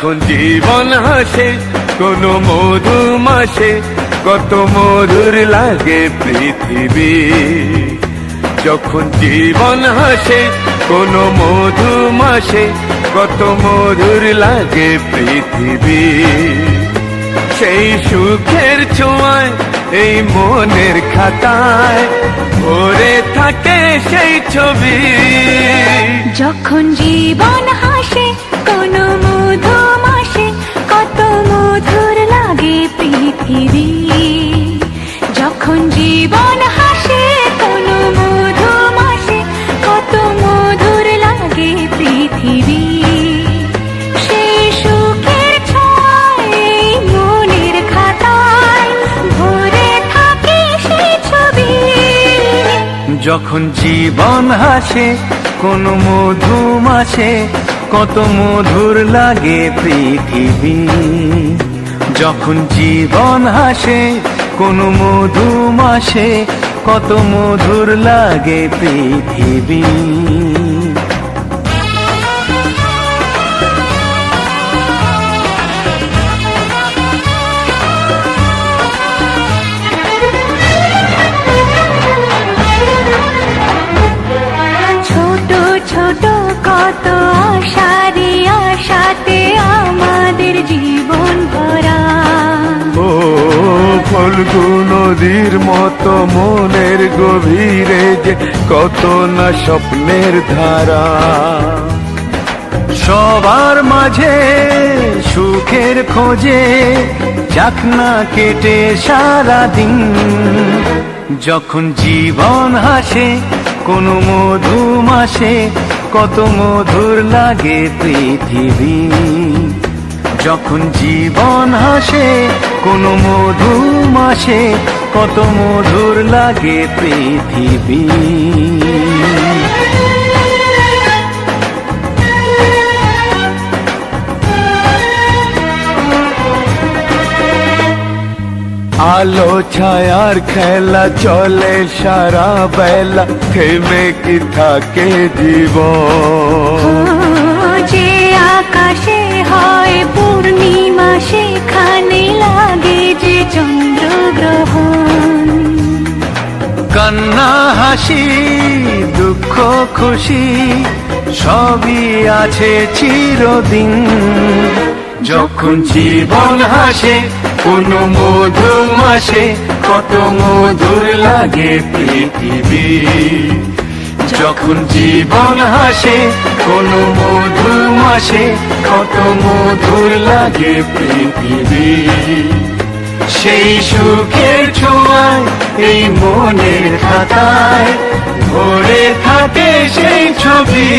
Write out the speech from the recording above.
যখন জীবন হাসে কোনো মধুমাসে, কত মধুর লাগে পৃথিবী। যখন জীবন হাসে কোনো মধুমাসে, কত মধুর লাগে পৃথিবী। সেই সুখের ছোঁয়ায় এই মনের খাতায় ভরে থাকে সেই ছবি। যখন জীবন হাসে কোনো মধুমাসে, কত মধুর লাগে পৃথিবী। যখন জীবন হাসে কোনো মধুমাসে, কত মধুর লাগে পৃথিবী। সেই সুখের ছোঁয়ায় মনের খাতায় ভরে থাকে সেই ছবি। যখন জীবন হাসে কোনো মধুমাসে, কত মধুর লাগে পৃথিবী। যখন জীবন হাসে কোনো মধুমাসে, কত মধুর লাগে পৃথিবী। ছোট ছোট কত আশারে আশাতে আমাদের জীবন ভরা। ও ফল্গু নদীর মতো মনের গভীরে যে কত না স্বপ্নের ধারা। সবার মাঝে সুখের খোঁজে যাক না কেটে সারাদিন। যখন জীবন হাসে কোনো মধুমাসে, কত মধুর লাগে পৃথিবী। যখন জীবন হাসে কোনো মধুমাসে, কত মধুর লাগে পৃথিবী। আলো ছায়ার খেলা চলে সারা বেলা, থেমে কি থাকে জীবন। যে আকাশে হয় পূর্ণিমা, সেখানে লাগে যে চন্দ্রগ্রহণ। কান্না হাসি দুঃখ খুশি সবই আছে চিরদিন। যখন জীবন হাসে কোনো মধুমাসে, কত মধুর লাগে পৃথিবী। যখন জীবন হাসে কোনো মধুমাসে, কত মধুর লাগে পৃথিবী। সেই সুখের ছোঁয়ায় এই মনের খাতায় ভরে থাকে সেই ছবি।